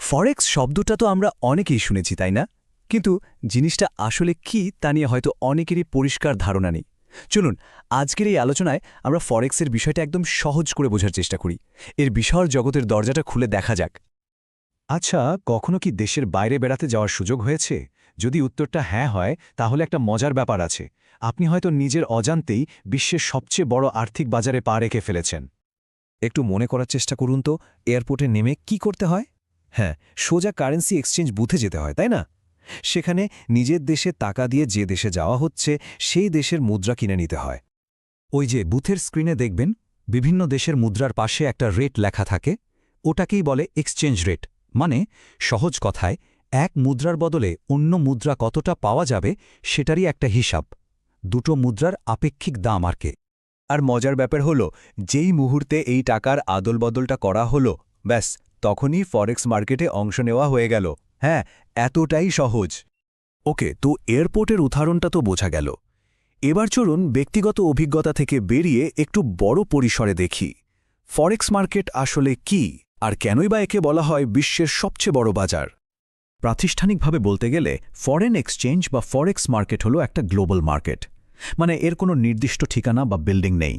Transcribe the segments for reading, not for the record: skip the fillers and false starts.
ফরেক্স শব্দটা তো আমরা অনেকেই শুনেছি তাই না? কিন্তু জিনিসটা আসলে কি তা নিয়ে হয়তো অনেকেরই পরিষ্কার ধারণা নেই। চলুন আজকের এই আলোচনায় আমরা ফরেক্সের বিষয়টা একদম সহজ করে বোঝার চেষ্টা করি। এর বিশাল জগতের দরজাটা খুলে দেখা যাক। আচ্ছা, কখনো কি দেশের বাইরে বেড়াতে যাওয়ার সুযোগ হয়েছে? যদি উত্তরটা হ্যাঁ হয়, তাহলে একটা মজার ব্যাপার আছে। আপনি হয়তো নিজের অজান্তেই বিশ্বের সবচেয়ে বড় আর্থিক বাজারে পা রেখে ফেলেছেন। একটু মনে করার চেষ্টা করুন তো, এয়ারপোর্টে নেমে কি করতে হয়? হ্যাঁ, সোজা কারেন্সি এক্সচেঞ্জ বুথে যেতে হয়, তাই না? সেখানে নিজের দেশে টাকা দিয়ে যে দেশে যাওয়া হচ্ছে সেই দেশের মুদ্রা কিনে নিতে হয়। ওই যে বুথের স্ক্রিনে দেখবেন বিভিন্ন দেশের মুদ্রার পাশে একটা রেট লেখা থাকে, ওটাকেই বলে এক্সচেঞ্জ রেট। মানে সহজ কথায় এক মুদ্রার বদলে অন্য মুদ্রা কতটা পাওয়া যাবে সেটারই একটা হিসাব। দুটো মুদ্রার আপেক্ষিক দাম আর কে। আর মজার ব্যাপার হলো, যেই মুহূর্তে এই টাকার আদল বদলটা করা হলো, ব্যাস তখনই ফরেক্স মার্কেটে অংশ নেওয়া হয়ে গেল। হ্যাঁ, এতটাই সহজ। ওকে, তো এয়ারপোর্টের উদাহরণটা তো বোঝা গেল। এবার চলুন ব্যক্তিগত অভিজ্ঞতা থেকে বেরিয়ে একটু বড় পরিসরে দেখি ফরেক্স মার্কেট আসলে কি, আর কেনই বা একে বলা হয় বিশ্বের সবচেয়ে বড় বাজার। প্রাতিষ্ঠানিকভাবে বলতে গেলে ফরেন এক্সচেঞ্জ বা ফরেক্স মার্কেট হলো একটা গ্লোবাল মার্কেট। মানে এর কোনো নির্দিষ্ট ঠিকানা বা বিল্ডিং নেই।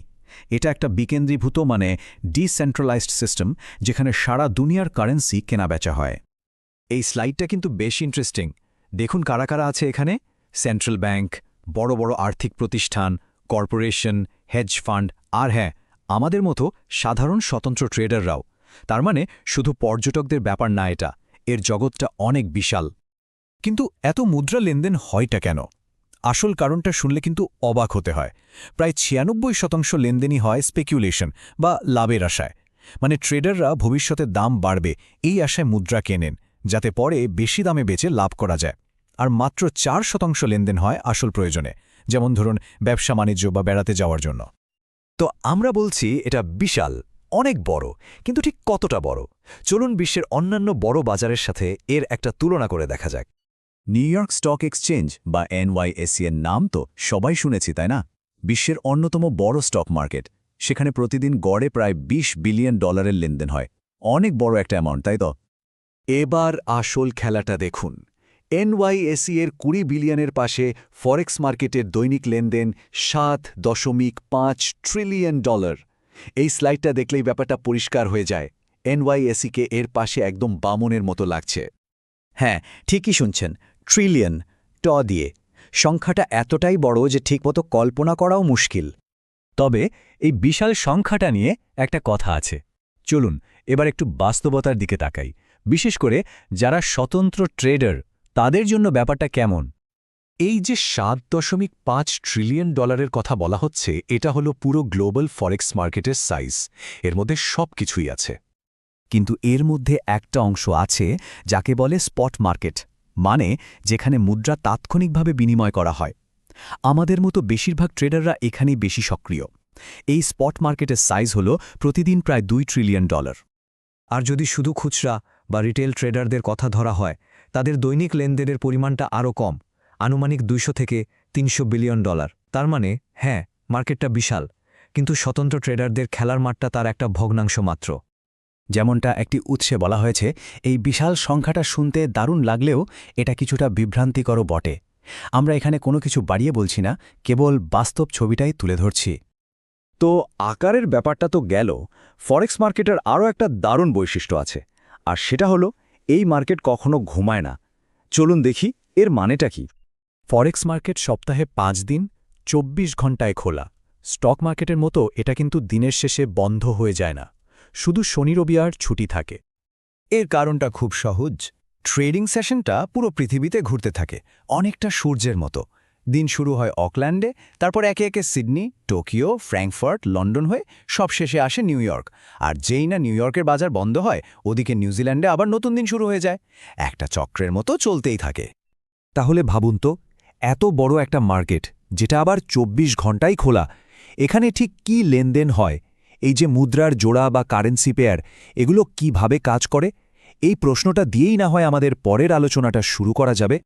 এটা একটা বিকেন্দ্রীভূত মানে ডিসেন্ট্রালাইজড সিস্টেম, যেখানে সারা দুনিয়ার কারেন্সি কেনাবেচা হয়। এই স্লাইডটা কিন্তু বেশ ইন্টারেস্টিং। দেখুন কারা কারা আছে এখানে। সেন্ট্রাল ব্যাংক, বড় বড় আর্থিক প্রতিষ্ঠান, কর্পোরেশন, হেজ ফান্ড, আর হ্যাঁ, আমাদের মতো সাধারণ স্বতন্ত্র ট্রেডাররাও। তার মানে শুধু পর্যটকদের ব্যাপার না এটা, এর জগৎটা অনেক বিশাল। কিন্তু এত মুদ্রা লেনদেন হয়টা কেন? আসল কারণটা শুনলে কিন্তু অবাক হতে হয়। প্রায় ৯৬% লেনদেনই হয় স্পেকুলেশন বা লাভের আশায়। মানে ট্রেডাররা ভবিষ্যতে দাম বাড়বে এই আশায় মুদ্রা কেনেন, যাতে পরে বেশি দামে বেচে লাভ করা যায়। আর মাত্র ৪% লেনদেন হয় আসল প্রয়োজনে, যেমন ধরুন ব্যবসা বাণিজ্য বা বেড়াতে যাওয়ার জন্য। তো আমরা বলছি এটা বিশাল, অনেক বড়, কিন্তু ঠিক কতটা বড়? চলুন বিশ্বের অন্যান্য বড় বাজারের সাথে এর একটা তুলনা করে দেখা যাক। নিউ ইয়র্ক স্টক এক্সচেঞ্জ বা NYSE এর নাম তো সবাই শুনেছি তাই না? বিশ্বের অন্যতম বড় স্টক মার্কেট। সেখানে প্রতিদিন গড়ে প্রায় $20 বিলিয়ন লেনদেন হয়। অনেক বড় একটা অ্যামাউন্ট, তাই তো? এবার আসল খেলাটা দেখুন। NYSE এর 20 বিলিয়নের পাশে ফরেক্স মার্কেটের দৈনিক লেনদেন $7.5 ট্রিলিয়ন। এই স্লাইডটা দেখলেই ব্যাপারটা পরিষ্কার হয়ে যায়। NYSE-কে এর পাশে একদম বামনের মতো লাগছে। হ্যাঁ, ঠিকই শুনছেন, ট্রিলিয়ন, ট দিয়ে। সংখ্যাটা এতটাই বড় যে ঠিকমতো কল্পনা করাও মুশকিল। তবে এই বিশাল সংখ্যাটা নিয়ে একটা কথা আছে। চলুন এবার একটু বাস্তবতার দিকে তাকাই। বিশেষ করে যারা স্বতন্ত্র ট্রেডার, তাদের জন্য ব্যাপারটা কেমন? এই যে $7.5 ট্রিলিয়ন কথা বলা হচ্ছে, এটা হলো পুরো গ্লোবাল ফরেক্স মার্কেটের সাইজ। এর মধ্যে সব কিছুই আছে। কিন্তু এর মধ্যে একটা অংশ আছে যাকে বলে স্পট মার্কেট, মানে যেখানে মুদ্রা তাৎক্ষণিকভাবে বিনিময় করা হয়। আমাদের মতো বেশিরভাগ ট্রেডাররা এখানেই বেশি সক্রিয়। এই স্পট মার্কেটের সাইজ হল প্রতিদিন প্রায় $2 ট্রিলিয়ন। আর যদি শুধু খুচরা বা রিটেল ট্রেডারদের কথা ধরা হয়, তাদের দৈনিক লেনদেনের পরিমাণটা আরও কম, আনুমানিক $200 থেকে $300 বিলিয়ন। তার মানে হ্যাঁ, মার্কেটটা বিশাল, কিন্তু স্বতন্ত্র ট্রেডারদের খেলার মাঠটা তার একটা ভগ্নাংশ মাত্র। যেমনটা একটি উৎসে বলা হয়েছে, এই বিশাল সংখ্যাটা শুনতে দারুণ লাগলেও এটা কিছুটা বিভ্রান্তিকরও বটে। আমরা এখানে কোনো কিছু বাড়িয়ে বলছি না, কেবল বাস্তব ছবিটাই তুলে ধরছি। তো আকারের ব্যাপারটা তো গেল, ফরেক্স মার্কেটের আরও একটা দারুণ বৈশিষ্ট্য আছে, আর সেটা হলো এই মার্কেট কখনো ঘুমায় না। চলুন দেখি এর মানেটা কি। ফরেক্স মার্কেট সপ্তাহে 5 দিন 24 ঘণ্টায় খোলা। স্টক মার্কেটের মতো এটা কিন্তু দিনের শেষে বন্ধ হয়ে যায় না, শুধু শনি রবি আর ছুটি থাকে। এর কারণটা খুব সহজ। ট্রেডিং সেশনটা পুরো পৃথিবীতে ঘুরতে থাকে, অনেকটা সূর্যের মতো। দিন শুরু হয় অকল্যান্ডে, তারপর একে একে সিডনি, টোকিও, ফ্র্যাঙ্কফার্ট, লন্ডন হয়ে সব শেষে আসে নিউ ইয়র্ক। আর যেই না নিউ ইয়র্কের বাজার বন্ধ হয়, ওদিকে নিউজিল্যান্ডে আবার নতুন দিন শুরু হয়ে যায়। একটা চক্রের মতো চলতেই থাকে। তাহলে ভাবুন তো, এত বড় একটা মার্কেট, যেটা আবার 24 ঘণ্টাই খোলা, এখানে ঠিক কি লেনদেন হয়? এই যে মুদ্রার জোড়া বা কারেন্সি পেয়ার, এগুলো কিভাবে কাজ করে? এই প্রশ্নটা দিয়েই না হয় আমাদের পরের আলোচনাটা শুরু করা যাবে।